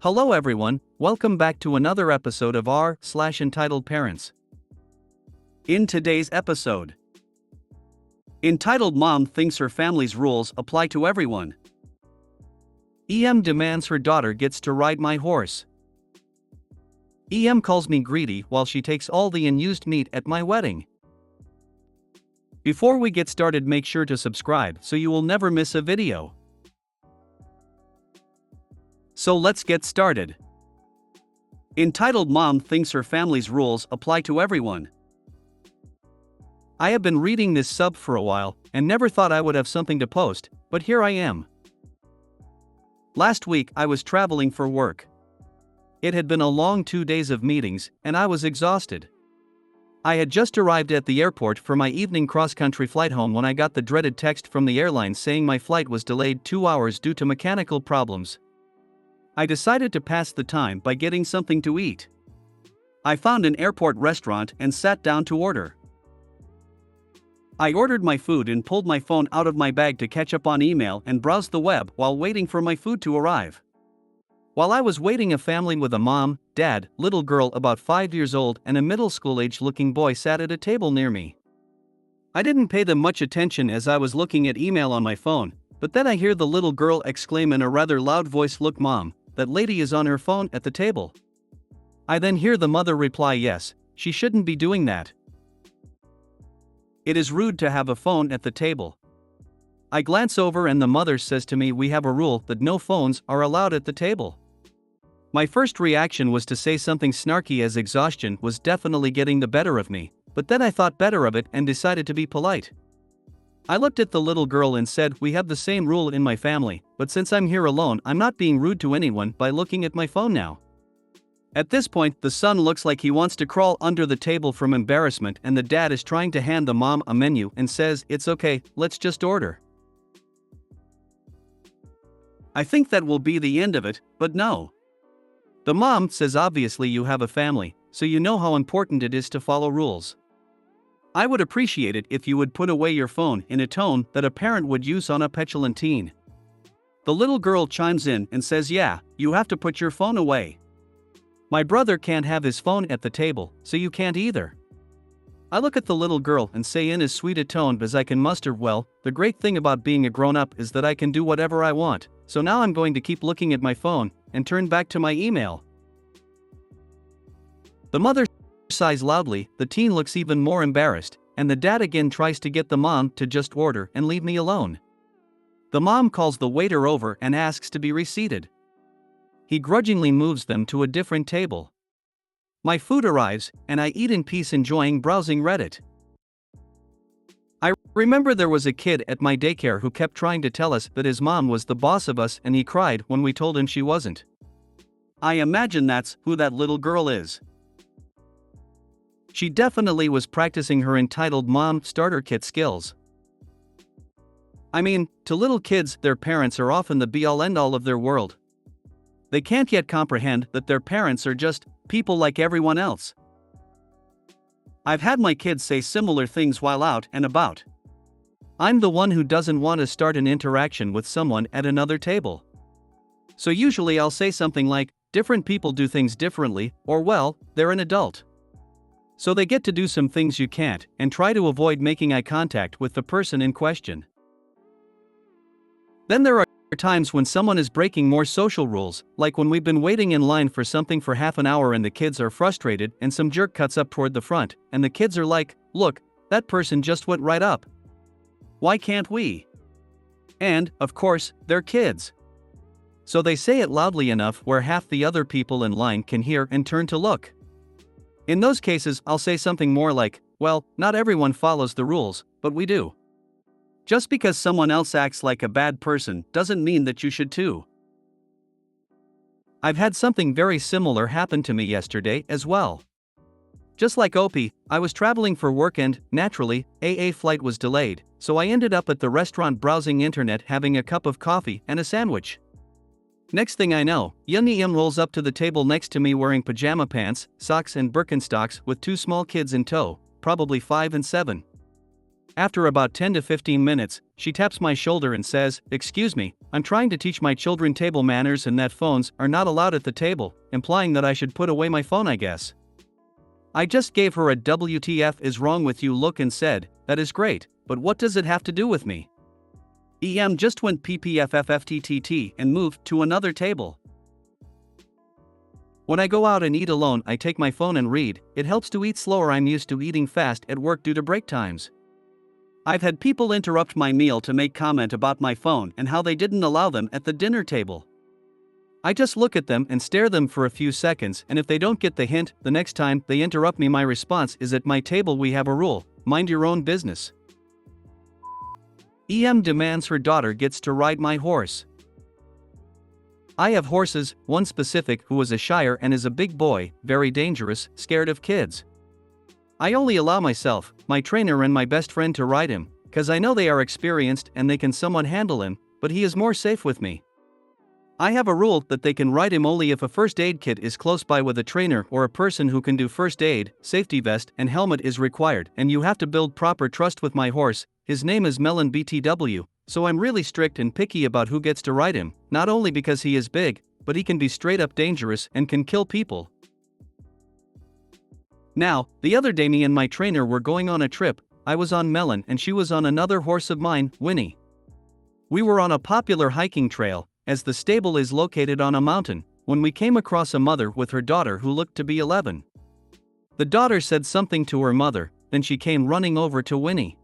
Hello everyone, welcome back to another episode of r/Entitled Parents. In today's episode, entitled mom thinks her family's rules apply to everyone. EM demands her daughter gets to ride my horse. EM calls me greedy while she takes all the unused meat at my wedding. Before we get started, make sure to subscribe so you will never miss a video. So let's get started. Entitled mom thinks her family's rules apply to everyone. I have been reading this sub for a while and never thought I would have something to post, but here I am. Last week I was traveling for work. It had been a long 2 days of meetings and I was exhausted. I had just arrived at the airport for my evening cross-country flight home when I got the dreaded text from the airline saying my flight was delayed 2 hours due to mechanical problems. I decided to pass the time by getting something to eat. I found an airport restaurant and sat down to order. I ordered my food and pulled my phone out of my bag to catch up on email and browse the web while waiting for my food to arrive. While I was waiting, a family with a mom, dad, little girl about 5 years old and a middle school age looking boy sat at a table near me. I didn't pay them much attention as I was looking at email on my phone, but then I hear the little girl exclaim in a rather loud voice, "Look mom, that lady is on her phone at the table." I then hear the mother reply, "Yes, she shouldn't be doing that. It is rude to have a phone at the table." I glance over and the mother says to me, "We have a rule that no phones are allowed at the table." My first reaction was to say something snarky as exhaustion was definitely getting the better of me, but then I thought better of it and decided to be polite. I looked at the little girl and said, "We have the same rule in my family, but since I'm here alone, I'm not being rude to anyone by looking at my phone now." At this point, the son looks like he wants to crawl under the table from embarrassment, and the dad is trying to hand the mom a menu and says, "It's okay, let's just order." I think that will be the end of it, but no. The mom says, "Obviously you have a family, so you know how important it is to follow rules. I would appreciate it if you would put away your phone," in a tone that a parent would use on a petulant teen. The little girl chimes in and says, "Yeah, you have to put your phone away. My brother can't have his phone at the table, so you can't either." I look at the little girl and say in as sweet a tone as I can muster, "Well, the great thing about being a grown-up is that I can do whatever I want, so now I'm going to keep looking at my phone and turn back to my email." The mother sighs loudly, the teen looks even more embarrassed, and the dad again tries to get the mom to just order and leave me alone. The mom calls the waiter over and asks to be reseated. He grudgingly moves them to a different table. My food arrives, and I eat in peace, enjoying browsing Reddit. I remember there was a kid at my daycare who kept trying to tell us that his mom was the boss of us, and he cried when we told him she wasn't. I imagine that's who that little girl is. She definitely was practicing her entitled mom starter kit skills. I mean, to little kids, their parents are often the be-all end-all of their world. They can't yet comprehend that their parents are just people like everyone else. I've had my kids say similar things while out and about. I'm the one who doesn't want to start an interaction with someone at another table. So usually I'll say something like, "Different people do things differently," or, "Well, they're an adult, so they get to do some things you can't," and try to avoid making eye contact with the person in question. Then there are times when someone is breaking more social rules, like when we've been waiting in line for something for half an hour and the kids are frustrated and some jerk cuts up toward the front, and the kids are like, "Look, that person just went right up. Why can't we?" And, of course, they're kids. So they say it loudly enough where half the other people in line can hear and turn to look. In those cases, I'll say something more like, "Well, not everyone follows the rules, but we do. Just because someone else acts like a bad person doesn't mean that you should too." I've had something very similar happen to me yesterday as well. Just like Opie, I was traveling for work and, naturally, a flight was delayed, so I ended up at the restaurant browsing internet having a cup of coffee and a sandwich. Next thing I know, Yum rolls up to the table next to me wearing pajama pants, socks and Birkenstocks with 2 small kids in tow, probably 5 and 7. After about 10 to 15 minutes, she taps my shoulder and says, "Excuse me, I'm trying to teach my children table manners and that phones are not allowed at the table," implying that I should put away my phone, I guess. I just gave her a "WTF is wrong with you" look and said, "That is great, but what does it have to do with me?" Just went PPFFFTTT and moved to another table. When I go out and eat alone, I take my phone and read. It helps to eat slower. I'm used to eating fast at work due to break times. I've had people interrupt my meal to make comment about my phone and how they didn't allow them at the dinner table. I just look at them and stare them for a few seconds, and if they don't get the hint, the next time they interrupt me, my response is, "At my table we have a rule: mind your own business." Demands her daughter gets to ride my horse. I have horses, one specific who is a shire and is a big boy, very dangerous, scared of kids. I only allow myself, my trainer and my best friend to ride him, cause I know they are experienced and they can somewhat handle him, but he is more safe with me. I have a rule that they can ride him only if a first aid kit is close by with a trainer or a person who can do first aid. Safety vest and helmet is required, and you have to build proper trust with my horse. His name is Melon BTW, so I'm really strict and picky about who gets to ride him, not only because he is big, but he can be straight up dangerous and can kill people. Now, the other day me and my trainer were going on a trip. I was on Melon and she was on another horse of mine, Winnie. We were on a popular hiking trail, as the stable is located on a mountain, when we came across a mother with her daughter who looked to be 11. The daughter said something to her mother, then she came running over to Winnie.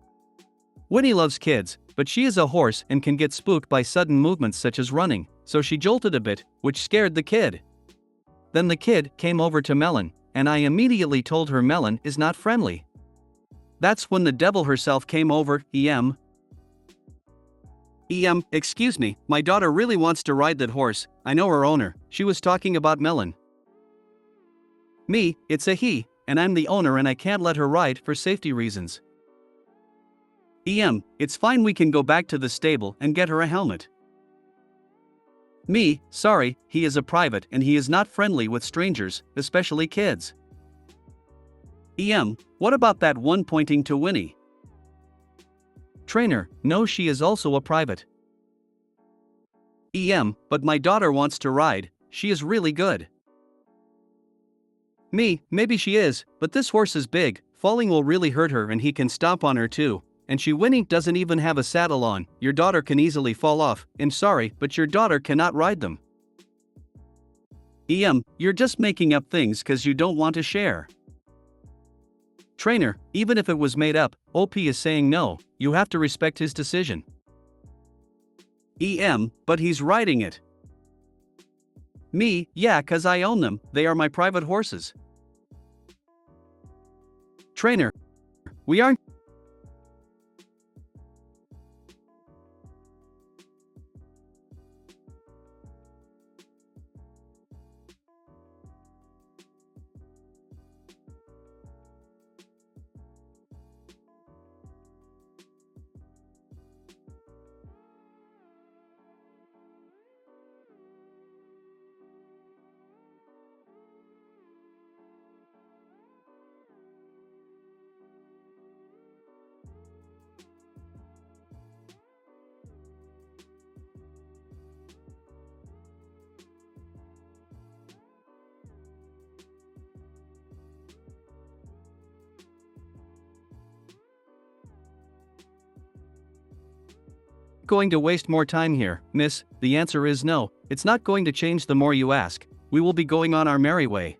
Winnie loves kids, but she is a horse and can get spooked by sudden movements such as running, so she jolted a bit, which scared the kid. Then the kid came over to Melon, and I immediately told her Melon is not friendly. That's when the devil herself came over. Excuse me, my daughter really wants to ride that horse. I know her owner. She was talking about Melon. Me, it's a he, and I'm the owner and I can't let her ride for safety reasons. It's fine, we can go back to the stable and get her a helmet. Me, sorry, he is a private and he is not friendly with strangers, especially kids. What about that one, pointing to Winnie? Trainer, no, she is also a private. But my daughter wants to ride, she is really good. Me, maybe she is, but this horse is big, falling will really hurt her and he can stomp on her too. And Winnie doesn't even have a saddle on. Your daughter can easily fall off. I'm sorry, but your daughter cannot ride them. You're just making up things cause you don't want to share. Trainer, even if it was made up, OP is saying no, you have to respect his decision. But he's riding it. Me, yeah, cause I own them, they are my private horses. Trainer, we aren't. Going to waste more time here, miss? The answer is no, it's not going to change the more you ask. We will be going on our merry way.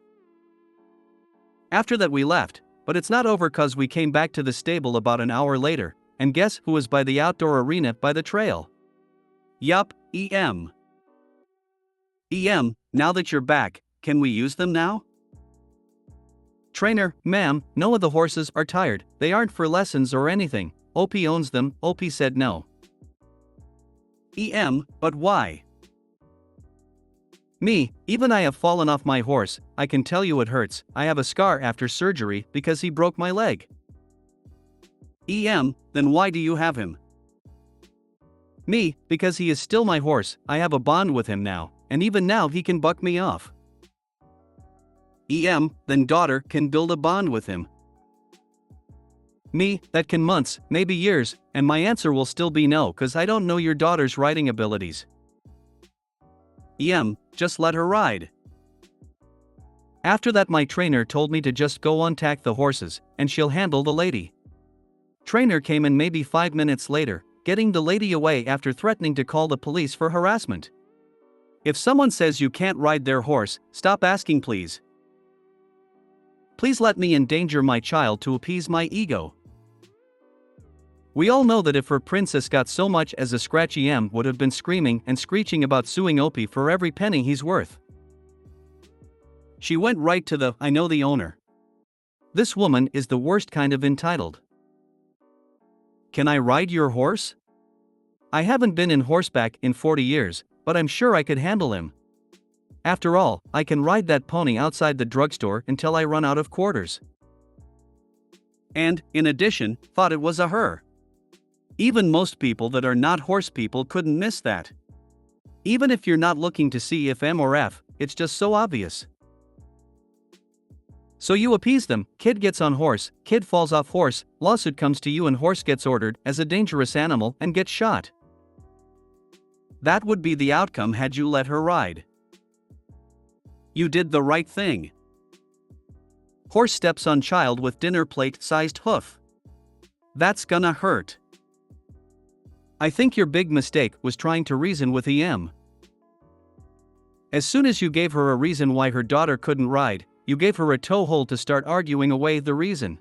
After that we left, but it's not over cause we came back to the stable about an hour later, and guess who was by the outdoor arena by the trail? Yup, now that you're back, can we use them now? Trainer, ma'am, no, of the horses are tired, they aren't for lessons or anything. OP owns them. OP said no. But why? Me, even I have fallen off my horse, I can tell you it hurts, I have a scar after surgery because he broke my leg. Then why do you have him? Me, because he is still my horse, I have a bond with him now, and even now he can buck me off. Then daughter can build a bond with him. Me, that can months, maybe years, and my answer will still be no, cause I don't know your daughter's riding abilities. Just let her ride. After that my trainer told me to just go untack the horses, and she'll handle the lady. Trainer came in maybe 5 minutes later, getting the lady away after threatening to call the police for harassment. If someone says you can't ride their horse, stop asking please. Please let me endanger my child to appease my ego. We all know that if her princess got so much as a scratchy would have been screaming and screeching about suing Opie for every penny he's worth. She went right to the, I know the owner. This woman is the worst kind of entitled. Can I ride your horse? I haven't been in horseback in 40 years, but I'm sure I could handle him. After all, I can ride that pony outside the drugstore until I run out of quarters. And, in addition, thought it was a her. Even most people that are not horse people couldn't miss that. Even if you're not looking to see if M or F, it's just so obvious. So you appease them, kid gets on horse, kid falls off horse, lawsuit comes to you and horse gets ordered as a dangerous animal and gets shot. That would be the outcome had you let her ride. You did the right thing. Horse steps on child with dinner plate-sized hoof. That's gonna hurt. I think your big mistake was trying to reason with EM. As soon as you gave her a reason why her daughter couldn't ride, you gave her a toehold to start arguing away the reason.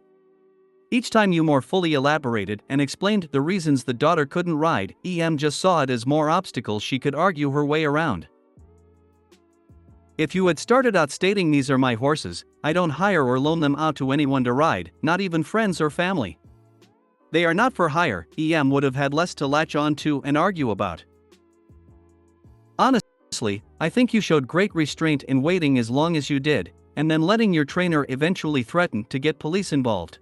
Each time you more fully elaborated and explained the reasons the daughter couldn't ride, EM just saw it as more obstacles she could argue her way around. If you had started out stating these are my horses, I don't hire or loan them out to anyone to ride, not even friends or family. They are not for hire, EM would have had less to latch on to and argue about. Honestly, I think you showed great restraint in waiting as long as you did, and then letting your trainer eventually threaten to get police involved.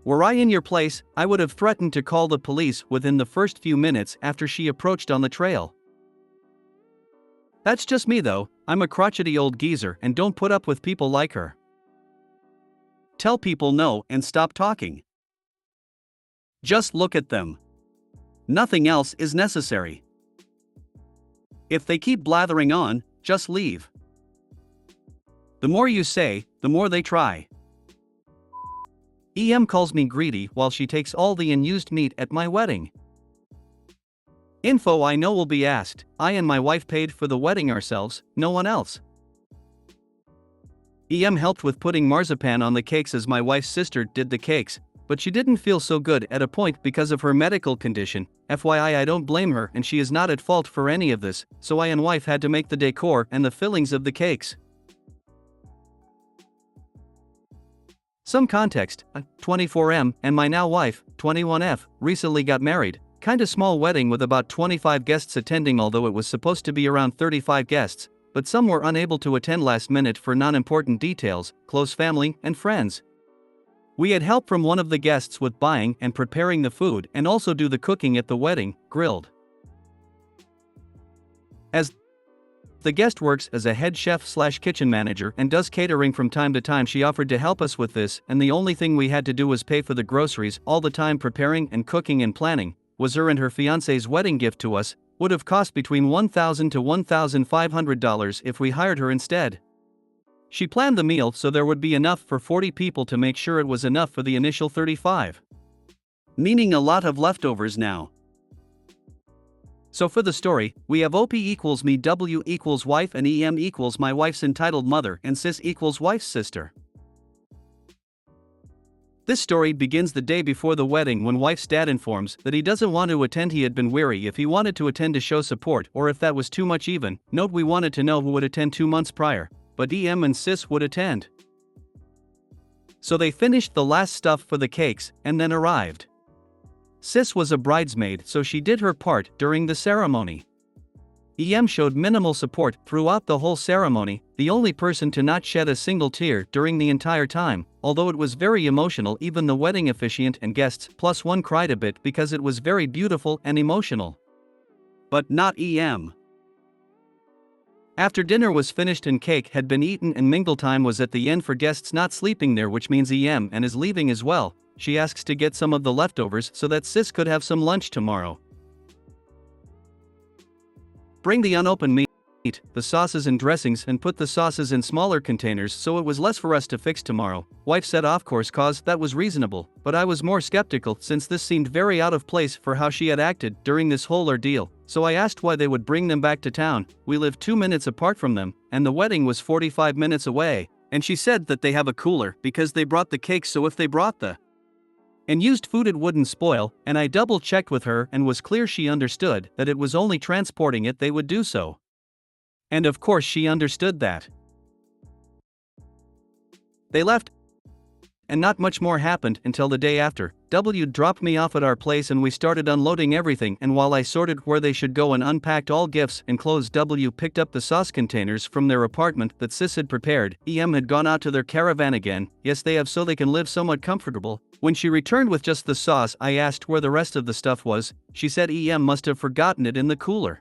Were I in your place, I would have threatened to call the police within the first few minutes after she approached on the trail. That's just me though, I'm a crotchety old geezer and don't put up with people like her. Tell people no and stop talking. Just look at them. Nothing else is necessary. If they keep blathering on, just leave. The more you say, the more they try. EM calls me greedy while she takes all the unused meat at my wedding. Info I know will be asked, I and my wife paid for the wedding ourselves, no one else. EM helped with putting marzipan on the cakes as my wife's sister did the cakes, but she didn't feel so good at a point because of her medical condition. FYI, I don't blame her and she is not at fault for any of this, so I and wife had to make the decor and the fillings of the cakes. Some context, 24M and my now wife, 21F, recently got married. Kinda small wedding with about 25 guests attending, although it was supposed to be around 35 guests, but some were unable to attend last minute for non-important details, close family and friends. We had help from one of the guests with buying and preparing the food and also do the cooking at the wedding, grilled. As the guest works as a head chef/kitchen manager and does catering from time to time, she offered to help us with this, and the only thing we had to do was pay for the groceries. All the time preparing and cooking and planning was her and her fiance's wedding gift to us, would have cost between $1,000 to $1,500 if we hired her instead. She planned the meal so there would be enough for 40 people to make sure it was enough for the initial 35. Meaning a lot of leftovers now. So for the story, we have OP equals me, W equals wife, and EM equals my wife's entitled mother, and sis equals wife's sister. This story begins the day before the wedding when wife's dad informs that he doesn't want to attend. He had been weary if he wanted to attend to show support or if that was too much even. Note, we wanted to know who would attend 2 months prior, but EM and sis would attend. So they finished the last stuff for the cakes and then arrived. Sis was a bridesmaid, so she did her part during the ceremony. EM showed minimal support throughout the whole ceremony, the only person to not shed a single tear during the entire time, although it was very emotional. Even the wedding officiant and guests plus one cried a bit because it was very beautiful and emotional. But not EM. After dinner was finished and cake had been eaten and mingle time was at the end for guests not sleeping there, which means EM and is leaving as well, she asks to get some of the leftovers so that sis could have some lunch tomorrow. Bring the unopened meat, the sauces and dressings, and put the sauces in smaller containers so it was less for us to fix tomorrow, wife said. Of course, cause that was reasonable, but I was more skeptical since this seemed very out of place for how she had acted during this whole ordeal, so I asked why they would bring them back to town. We live 2 minutes apart from them, and the wedding was 45 minutes away, and she said that they have a cooler because they brought the cake, so if they brought the and used food it wouldn't spoil, and I double-checked with her and was clear she understood that it was only transporting it they would do so. And of course she understood that. They left, and not much more happened until the day after. W dropped me off at our place and we started unloading everything, and while I sorted where they should go and unpacked all gifts and clothes, W picked up the sauce containers from their apartment that sis had prepared. EM had gone out to their caravan again. Yes, they have, so they can live somewhat comfortable. When she returned with just the sauce, I asked where the rest of the stuff was. She said EM must have forgotten it in the cooler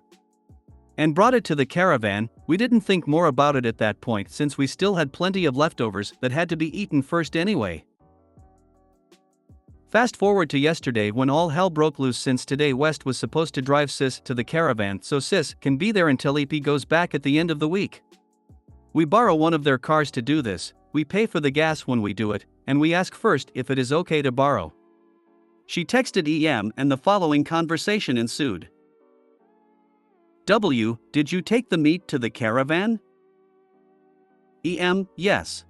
and brought it to the caravan. We didn't think more about it at that point since we still had plenty of leftovers that had to be eaten first anyway. Fast forward to yesterday when all hell broke loose since today West was supposed to drive sis to the caravan so sis can be there until EP goes back at the end of the week. We borrow one of their cars to do this, we pay for the gas when we do it, and we ask first if it is okay to borrow. She texted EM and the following conversation ensued. W, did you take the meat to the caravan? EM, yes.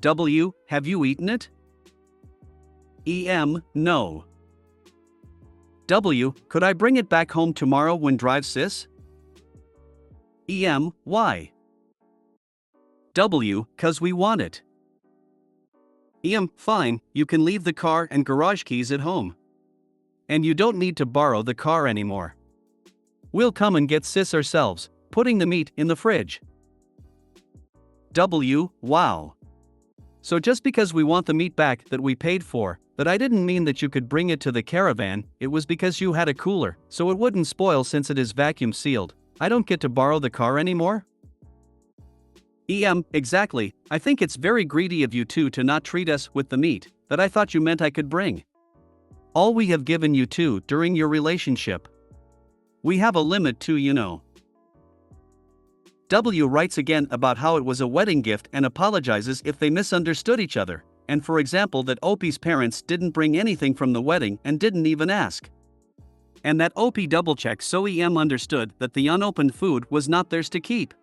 W, have you eaten it? EM, no. W, could I bring it back home tomorrow when drive sis? EM, why? W, 'cause we want it. EM, fine, you can leave the car and garage keys at home. And you don't need to borrow the car anymore. We'll come and get sis ourselves, putting the meat in the fridge. W, wow. So just because we want the meat back that we paid for, that I didn't mean that you could bring it to the caravan, it was because you had a cooler, so it wouldn't spoil since it is vacuum sealed. I don't get to borrow the car anymore? EM, exactly, I think it's very greedy of you two to not treat us with the meat that I thought you meant I could bring. All we have given you two during your relationship. We have a limit too, you know. W writes again about how it was a wedding gift and apologizes if they misunderstood each other, and for example that OP's parents didn't bring anything from the wedding and didn't even ask. And that OP double-checked so EM understood that the unopened food was not theirs to keep.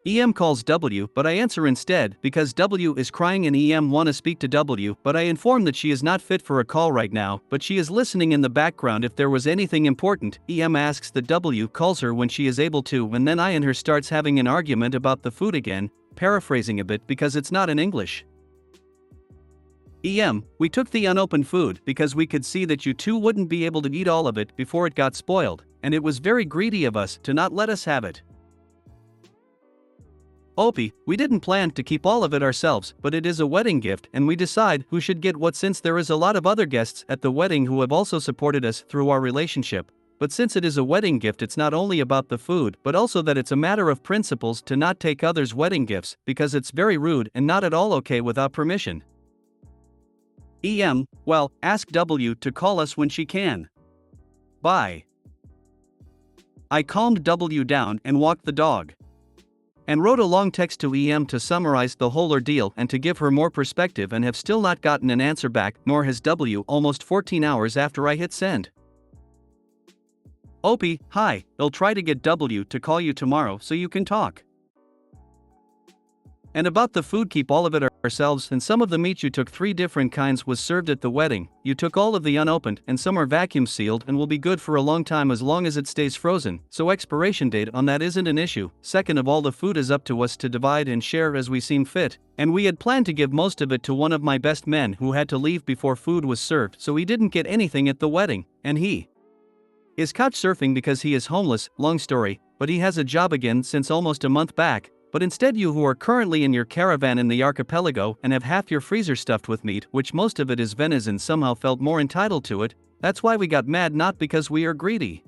EM calls W, but I answer instead because W is crying and EM want to speak to W, but I inform that she is not fit for a call right now, but she is listening in the background if there was anything important. EM asks that W calls her when she is able to, and then I and her starts having an argument about the food again, paraphrasing a bit because it's not in English. EM, we took the unopened food because we could see that you two wouldn't be able to eat all of it before it got spoiled, and it was very greedy of us to not let us have it. Opie, we didn't plan to keep all of it ourselves, but it is a wedding gift and we decide who should get what since there is a lot of other guests at the wedding who have also supported us through our relationship. But since it is a wedding gift, it's not only about the food but also that it's a matter of principles to not take others' wedding gifts because it's very rude and not at all okay without permission. EM, well, ask W to call us when she can. Bye. I calmed W down and walked the dog. And wrote a long text to EM to summarize the whole ordeal and to give her more perspective, and have still not gotten an answer back, nor has W almost 14 hours after I hit send. Opie, hi, I'll try to get W to call you tomorrow so you can talk. And about the food, keep all of it ourselves, and some of the meat you took 3 different kinds was served at the wedding. You took all of the unopened and some are vacuum sealed and will be good for a long time as long as it stays frozen, so expiration date on that isn't an issue. Second of all, the food is up to us to divide and share as we seem fit, and we had planned to give most of it to one of my best men who had to leave before food was served, so he didn't get anything at the wedding, and he is couch surfing because he is homeless. Long story, but he has a job again since almost a month back. But instead, you who are currently in your caravan in the archipelago and have half your freezer stuffed with meat, which most of it is venison, somehow felt more entitled to it. That's why we got mad, not because we are greedy.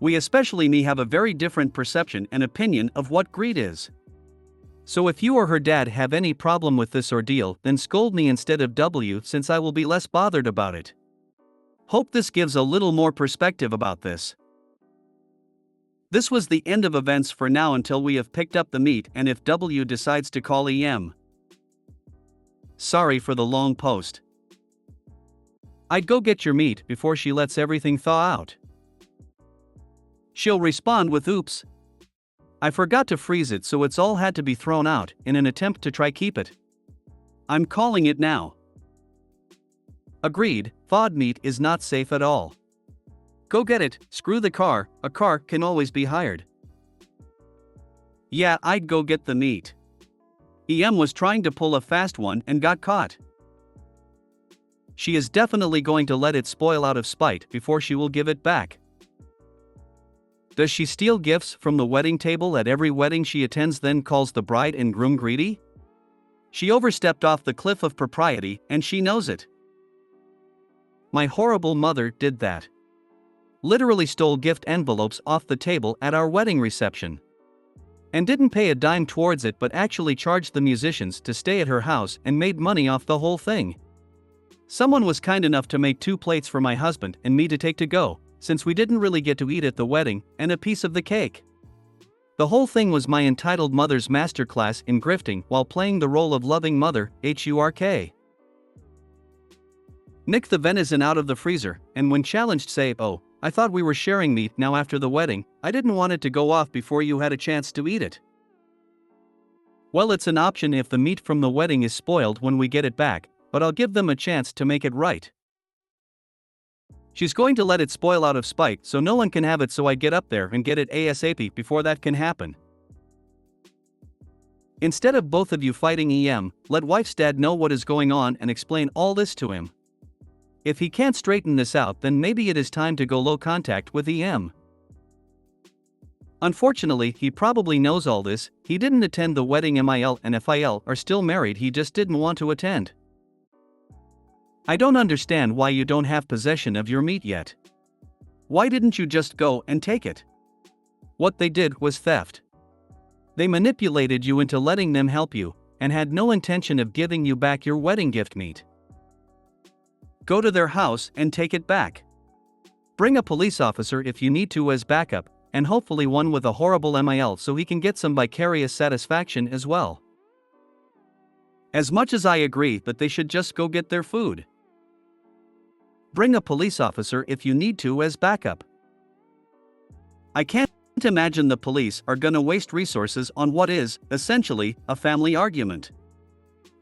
We, especially me, have a very different perception and opinion of what greed is. So if you or her dad have any problem with this ordeal, then scold me instead of W, since I will be less bothered about it. Hope this gives a little more perspective about this. This was the end of events for now until we have picked up the meat and if W decides to call EM. Sorry for the long post. I'd go get your meat before she lets everything thaw out. She'll respond with oops. I forgot to freeze it, so it's all had to be thrown out in an attempt to try keep it. I'm calling it now. Agreed, thawed meat is not safe at all. Go get it, screw the car, a car can always be hired. Yeah, I'd go get the meat. EM was trying to pull a fast one and got caught. She is definitely going to let it spoil out of spite before she will give it back. Does she steal gifts from the wedding table at every wedding she attends, then calls the bride and groom greedy? She overstepped off the cliff of propriety, and she knows it. My horrible mother did that. Literally stole gift envelopes off the table at our wedding reception. And didn't pay a dime towards it, but actually charged the musicians to stay at her house and made money off the whole thing. Someone was kind enough to make 2 plates for my husband and me to take to go, since we didn't really get to eat at the wedding, and a piece of the cake. The whole thing was my entitled mother's masterclass in grifting while playing the role of loving mother, HURK. Nick the venison out of the freezer, and when challenged say, "Oh, I thought we were sharing meat now after the wedding, I didn't want it to go off before you had a chance to eat it." Well, it's an option if the meat from the wedding is spoiled when we get it back, but I'll give them a chance to make it right. She's going to let it spoil out of spite so no one can have it, so I get up there and get it ASAP before that can happen. Instead of both of you fighting EM, let wife's dad know what is going on and explain all this to him. If he can't straighten this out, then maybe it is time to go low contact with EM. Unfortunately, he probably knows all this. He didn't attend the wedding. MIL and FIL are still married, he just didn't want to attend. I don't understand why you don't have possession of your meat yet. Why didn't you just go and take it? What they did was theft. They manipulated you into letting them help you, and had no intention of giving you back your wedding gift meat. Go to their house and take it back. Bring a police officer if you need to as backup, and hopefully one with a horrible MIL so he can get some vicarious satisfaction as well. As much as I agree that they should just go get their food. Bring a police officer if you need to as backup. I can't imagine the police are gonna waste resources on what is, essentially, a family argument.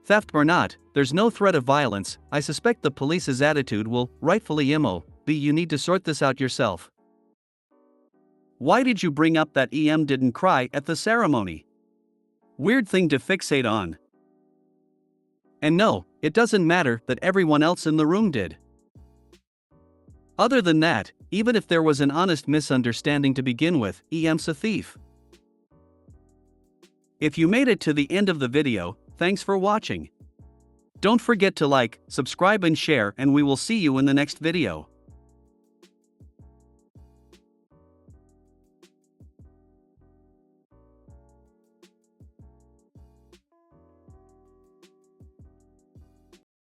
Theft or not, there's no threat of violence. I suspect the police's attitude will, rightfully be, you need to sort this out yourself. Why did you bring up that EM didn't cry at the ceremony? Weird thing to fixate on. And no, it doesn't matter that everyone else in the room did. Other than that, even if there was an honest misunderstanding to begin with, EM's a thief. If you made it to the end of the video, thanks for watching. Don't forget to like, subscribe and share, and we will see you in the next video.